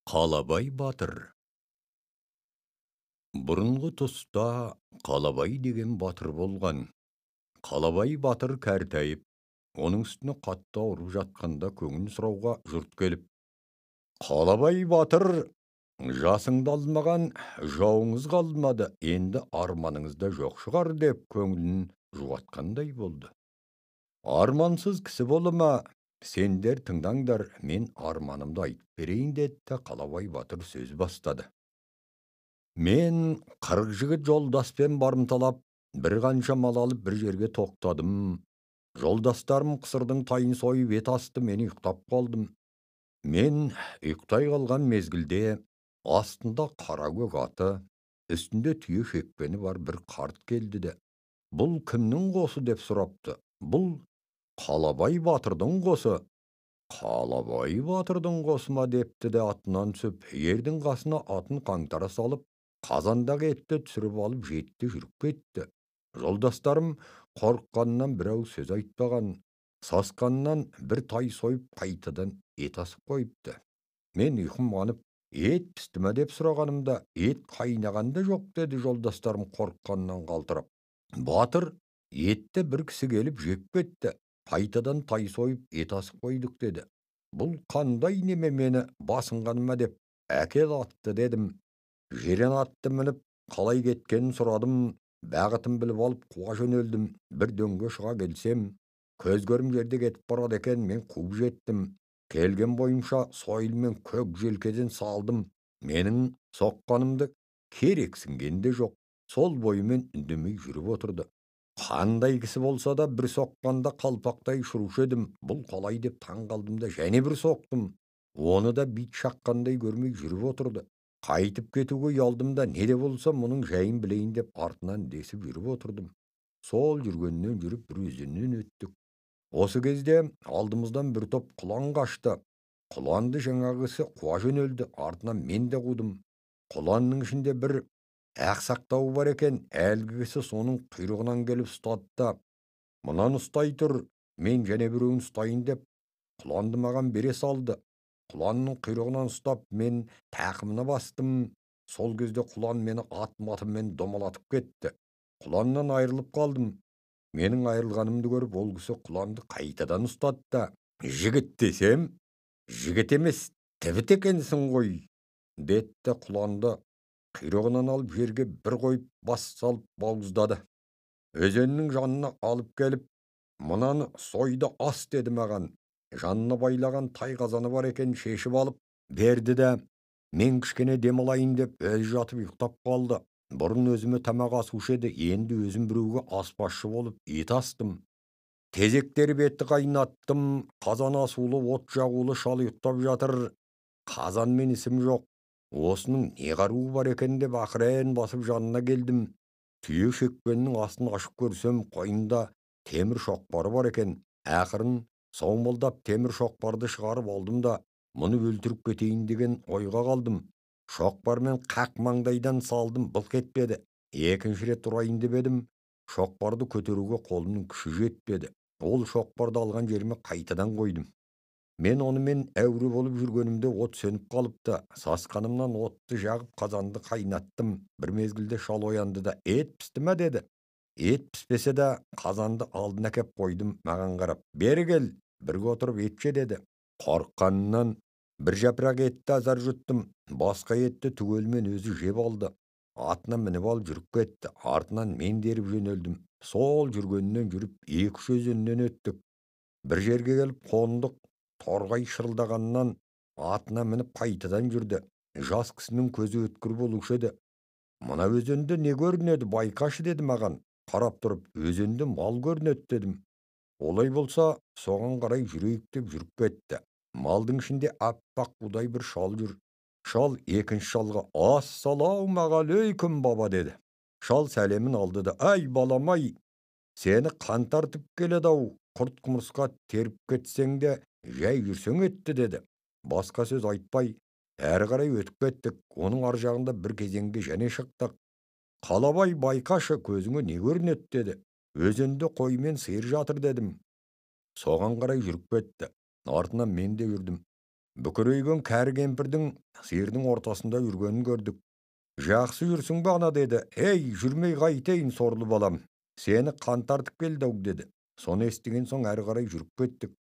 Қалабай батыр. Бұрынғы тұста Қалабай деген батыр болған. Қалабай батыр кәртайып, оның үстіне қатты ауырып жатқанда көңіл сұрауға жұрт келіп, Қалабай батыр, жасыңды алмаған жауыңыз қалмады, енді арманыңызда жоқ шығар деп көңілін жұбатқандай болды. Армансыз кісі болы ма? Сендер тыңдаңдар, мен арманымды айтып берейін деді. Қалабай батыр сөз бастады. Мен 40 жігіт жолдаспен барымталап, бір қанша мал алып бір жерге тоқтадым. Жолдастарым қысырдың тайын сойып ет асты, мен ұйықтап қалдым. Мен ұйықтай қалған мезгілде астында қара көк аты, үстінде түйе шекпені бар бір қарт келді де, бұл кімнің қосы деп сұрапты. Бұл Қалабай батырдың қосы. Қалабай батырдың қосы ма депті де атынан түсіп, ердің қасына атын қаңтара салып, қазандағы етті түсіріп алып жетті жүріп кетті. Жолдастарым қорыққаннан бір ауыз сөз айтпаған, сасқаннан бір тай сойып қайтадан ет асып қойыпты. Мен ұйқым қанып, ет пісті ме деп сұрағанымда, ет қайнағанда жоқ деді жолдастарым қорыққаннан қалтырап. Батыр, етті бір кісі келіп жеп кетті. Қайтадан тай сойып ет асып қойдық деді. Бұл қандай неме, мені басынғаныма деп әкел атты дедім. Жирен атты мініп қалай кеткенін сұрадым. Бағытын біліп алып қуа жөнелдім. Bir дөңге шыға келсем, көз көрім жерде кетіп барады екен, мен қуып жеттім. Келген бойымша сойылмен көк желкеден салдым. Менің соққанымды керексінгенде жоқ. Сол бойымен үндемей жүріп отырды. Қандай кісі болса да бір соққанда қалпақтай ұшырушы едім. Бұл қалай деп таң қалдым да және бір соқтым. Оны да бит шаққандай көрмей жүріп отырды. Қайтып кетуге ұялдым да не де болса мұның жайын білейін деп артынан десіп жүріп отырдым. Сол жүргеннен жүріп бір өзеннен өттік. Осы кезде алдымыздан бір топ құлан қашты. Құланды жаңағысы қуа жөнелді. Артынан мен де қудым. Құланның ішінде бір ақсақтау бар екен. Әлгі кісі соның құйрығынан келіп ұстады да, мынаны ұстай тұр, мен және біреуін ұстайын деп, құланды маған бере салды. Құланның құйрығынан ұстап, мен тақымына бастым. Сол кезде құлан мені атым-атыммен домалатып кетті. Құланнан айырылып қалдым. Менің айырылғанымды көріп, ол кісі құланды қайтадан ұстады да, жігіт десем, жігіт емес, тібіт екенсің ғой, деді. Құланды құйрығынан алып жерге бір қойып бас салып бауыздады. Өзеннің жанына алып келіп, мынаны сойды ас деді маған. Жанына байлаған тай қазаны бар екен, шешіп алып берді де, мен кішкене демалайын деп өз жатып ұйықтап қалды. Бұрын өзіме тамақ асушы еді, енді өзім біреуге аспазшы болып ет астым. Тезектер бетті қайнаттым, қазан асулы, от жағулы, шал ұйықтап жатыр. Қазанмен ісім жоқ. Осының не қаруы бар екен деп ақырын басып жанына келдім. Түйе шекпеннің астын ашып көрсем, қойнында темір шоқпары бар екен. Ақырын саумалдап темір шоқпарды шығарып алдым да, мұны өлтіріп кетейін деген ойға қалдым. Шоқпармен қақ маңдайдан салдым, былқ етпеді. Екінші рет ұрайын деп едім, шоқпарды көтеруге қолымның күші жетпеді. Ол шоқпарды алған жеріме қайтадан қойдым. Мен онымен әуре болып жүргенімде от сөніп қалыпты. Сасқанымнан отты жағып қазанды қайнаттым. Bir мезгілде шал оянды да, ет пісті ме деді. Ет піспесе де қазанды алдына әкеп қойдым. Маған қарап, бері кел, бірге отырып ет же деді. Қорыққанынан бір жапырақ етті азар жұттым. Басқа етті түгелмен өзі жеп алды. Атына мініп алып жүріп кетті. Артынан мен деріп жөнелдім. Сол жүргеннен жүріп екі-үш өзеннен өттік. Bir жерге келіп қондық. Торғай шырылдағаннан атына мініп қайтадан жүрді. Жас кісінің көзі өткір болушы еді. Мына өзенде не көрінеді, байқашы деді маған. Қарап тұрып, өзенде мал көрінеді дедім. Олай болса, соған қарай жүрейік деп жүріп кетті. Малдың ішінде аппақ будай бір шал жүр. Шал екінші шалға, ассалаумағалейкум баба деді. Шал сәлемін алды да, ай баламай, сені қан тартып келеді-ау, құрт құмырсқа теріп кетсең де жай жүрсең етті деді. Басқа сөз айтпай, әрі қарай өтіп кеттік. Оның ар жағында бір кезеңге және шықтық. Қалабай, байқашы, көзіңе не көрінеді деді. Өзенде қой мен сиыр жатыр дедім. Соған қарай жүріп кетті. Артынан мен де жүрдім. Бүкірейген кәрі кемпірдің сиырдың ортасында жүргенін көрдік. Жақсы жүрсің бе ана деді. Ей, жүрмей қайтайын сорлы балам. Сені қан тартып келді ау деді. Соны естіген соң әрі қарай жүріп кеттік.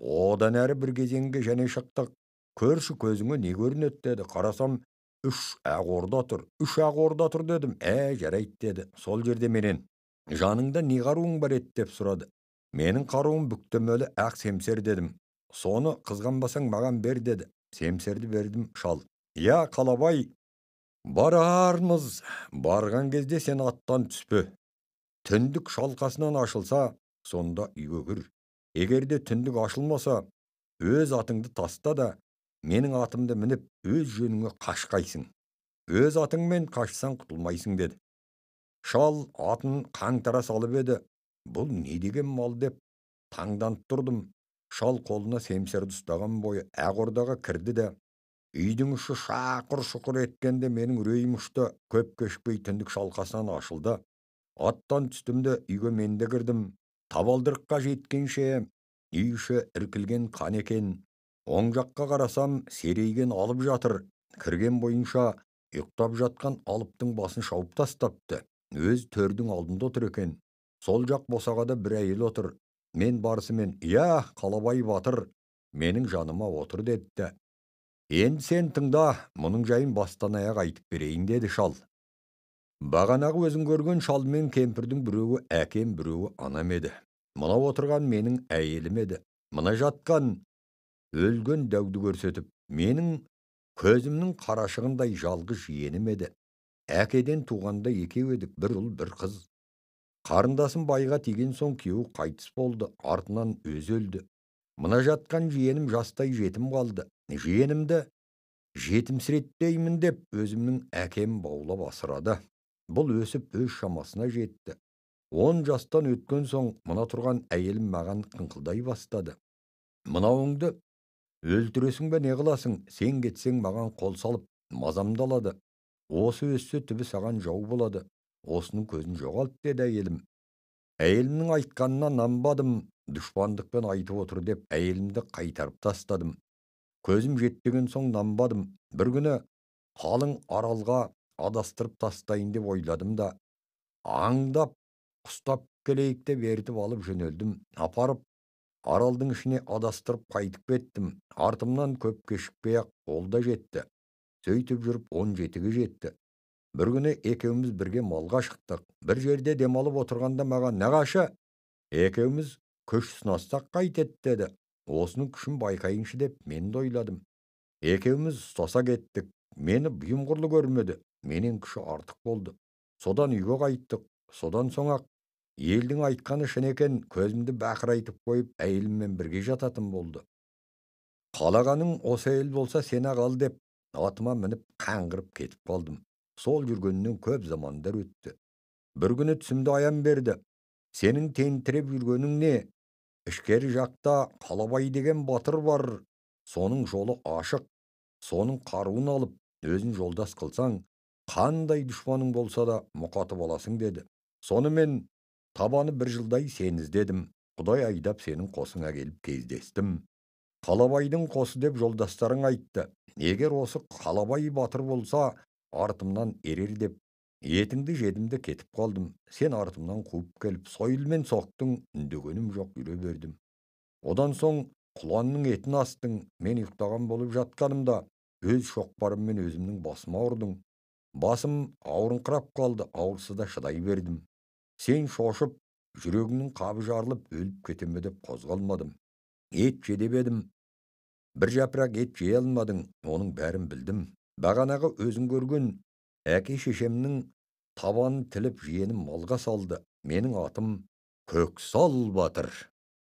Одан әрі бір кезеңге және шықтық. Көрші көзіңе не көрінеді деді. Қарасам, үш ақ орда тұр. Үш ақ орда тұр дедім. Жарайды деді. Сол жерде менен. Жаныңда не қаруың бар еді деп сұрады. Менің қаруым бүктемелі ақ семсер дедім. Соны қызғанбасаң маған бер деді. Семсерді бердім шал. Я қалабай, барармыз. Барған кезде сен аттан түспе. Түндік шалқасынан ашылса, сонда үйге кір. Егерде түндік ашылмаса, өз атыңды таста да, менің атымды мініп, өз жөніңе қашқайсың. Өз атыңмен қашсаң құтылмайсың деді. Шал атын қаңтара салып еді. Бұл не деген мал деп таңданып тұрдым. Шал қолына семсерді ұстаған бойы ақ ордаға кірді де, үйдің іші шақыр-шұқыр еткенде менің үрейім ұшты. Көп кешікпей түндік шалқасынан ашылды. Аттан түстім де үйге мен де кірдім. Табалдырыққа жеткенше үй іші іркілген қан екен. Оң жаққа қарасам, серейген алып жатыр. Кірген бойынша ұйықтап жатқан алыптың басын шауып тастапты. Өз төрдің алдында отыр екен. Сол жақ босағада бір әйел отыр. Мен барысымен, я, қалабай батыр, менің жаныма отыр деді. Енді сен тыңда, мұның жайын бастан аяқ айтып берейін деді шал. Бағанағы өзің көрген шал мен кемпірдің біреуі әкем, біреуі анам еді. Мына отырған менің әйелім еді. Мына жатқан өлген дәуді көрсетіп, менің көзімнің қарашығындай жалғыз жиенім еді. Әкеден туғанда екеу едік, бір ұл, бір қыз. Қарындасым байға тиген соң күйеуі қайтыс болды, артынан өзі өлді. Мына жатқан жиенім жастай жетім қалды. Жиенімді жетімсіреттеймін деп өзімнің әкем баулап асырады. Бұл өсіп өз шамасына жетті. 10 жастан өткен соң мына тұрған әйелім маған қыңқылдай бастады. Мынауыңды өлтіресің бе не қыласың? Сен кетсең маған қол салып мазамды алады. Осы өссе түбі саған жау болады. Осының көзін жоғалт деді әйелім. Әйелімнің айтқанына нанбадым. Дұшпандықпен айтып отыр деп әйелімді қайтарып тастадым. Көзім жетпеген соң нанбадым. Бір күні қалың аралға адастырып тастайын деп ойладым да, аңдап құстап келейік деп ертіп алып жөнелдім. Апарып аралдың ішіне адастырып қайтып кеттім. Артымнан көп кешікпей-ақ ол да жетті. Сөйтіп жүріп 17-ге жетті. Бір күні екеуміз бірге малға шықтық. Бір жерде демалып отырғанда маған, нағашы, екеуміз күш сынастақ қайтет деді. Осының күшін байқайыншы деп мен де ойладым. Екеуміз ұстаса кеттік. Мені бұйымқұрлы көрмеді. Менен күші артық болды. Содан үйге қайттық. Содан соң-ақ елдің айтқаны шын екен, көзімді бақырайтып қойып, әйеліммен бірге жататын болды. Қалағаның осы әйел болса сені қал деп атыма мініп қаңғырып кетіп қалдым. Сол жүргеннен көп замандар өтті. Бір күні түсімді аян берді. Сенің тентіреп жүргенің не? Ішкері жақта Қалабай деген батыр бар. Соның жолы ашық. Соның қаруын алып, өзін жолдас қылсаң, қандай дұшпаның болса да мұқатып аласың деді. Сонымен табаны бір жылдай сен іздедім. Құдай айдап сенің қосыңа келіп кездестім. Қалабайдың қосы деп жолдастарың айтты. Егер осы Қалабай батыр болса, артымнан ерер деп, етіңді жедімді кетіп қалдым. Сен артымнан қуып келіп, сойылмен соқтың, үндегенім жоқ, жүре бердім. Одан соң құланның етін астың. Мен ұйықтаған болып жатқанымда, өз шоқпарыммен өзімнің басыма ұрдың. Басым ауырыңқырап қалды, ауырса да шыдай бердім. Сен шошып, жүрегіңнің қабы жарылып, өліп кетеме деп қозғалмадым. Ет жедеп едім. Бір жапырақ ет жей алмадың, оның бәрін білдім. Бағанағы өзің көрген әке шешемнің табанын тіліп жиенім малға салды. Менің атым Көксал батыр.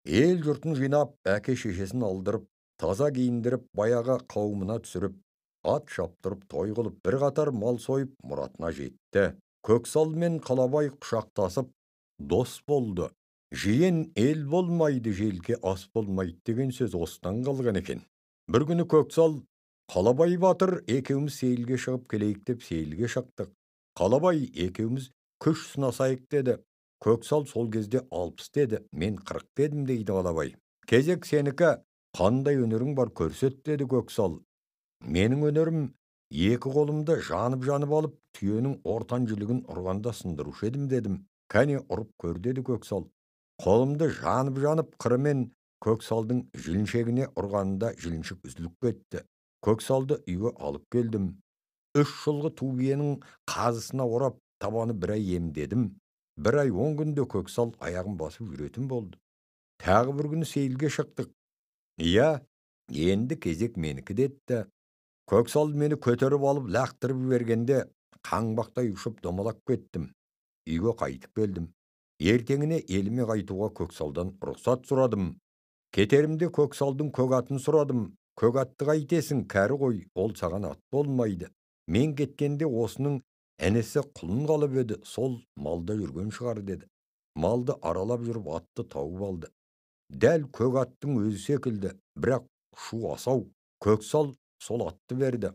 Ел жұртын жинап, әке шешесін алдырып, таза киіндіріп, баяғы қауымына түсіріп, ат шаптырып, той қылып, бір қатар мал сойып, мұратына жетті. Көксал мен Қалабай құшақтасып, дос болды. Жиен ел болмайды, желке ас болмайды деген сөз осыдан қалған екен. Бір күні Көксал, Қалабай батыр екеуміз сейілге шығып келейік деп сейілге шықтық. Қалабай екеуміз күш сынасайық деді. Көксал сол кезде 60 деді, мен 40 дедім дейді Қалабай. Кезек сенікі, "Qanday öneriň bar körset" dedi Köksal. Meniň önerim iki golumda janyp alyp tüýeniň ortanjyligyn urganda syndyrýuş edim dedim. "Kani urup kör" dedi Köksal. Kolumda janyp kyrmen Köksaldyň jilinşegine urganda jilinşik üzülüp ketdi. Köksaldy üýge alyp geldim. 3 ýylgy tubiýeniň qazysyna orap tabany bir aý emdedim. Bir aý 10 günde Köksal ayagym basyp ýüretim boldy. Täze bir güni seýilge şykdyk. "Ýa, endi кезек meniki" dedi. Köksal meni köterip alyp laktyryp bergende kaňbakda ýuşup domalak ketdim. Üýge gaýtyp geldim. Erteňine elime gaýtuga Köksaldan ruhsat suradym. Keterimde Köksaldyň kök atyny suradym. "Kök atdy gaýtesiň, käri goý, ol sagan at bolmaýdy. Men ketgende osunyň enesi kulun galyp edi, sol malda ýürgen şygar" dedi. Maldy aralap ýürüp atdy taýyp aldy. Däl kök attyň özü sekildi, birak şu asaw Köksal sol atdy berdi.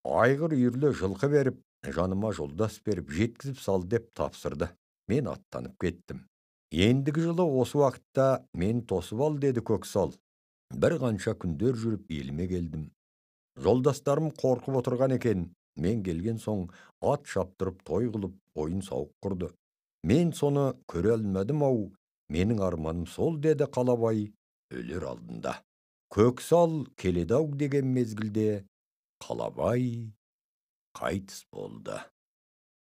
Aýgyr ýürle jylky berip, janyma joldas berip jetkizip sal dep tapsyrdy. Men attanyp ketdim. Endigi ýyly osy wagtda meni tosup al dedi Köksal. Bir gança günler jürüp elime geldim. Joldaşlarym korkup oturgan eken. Men gelgen soň at şapdyryp toý kılıp oýun sawuk kurdy. Men sonu köre almadym-aw. Meniň armanym sol dedi Kalabay öler aldynda. Köksal keledi-aw degen mezgilde Kalabay gaýtys boldy.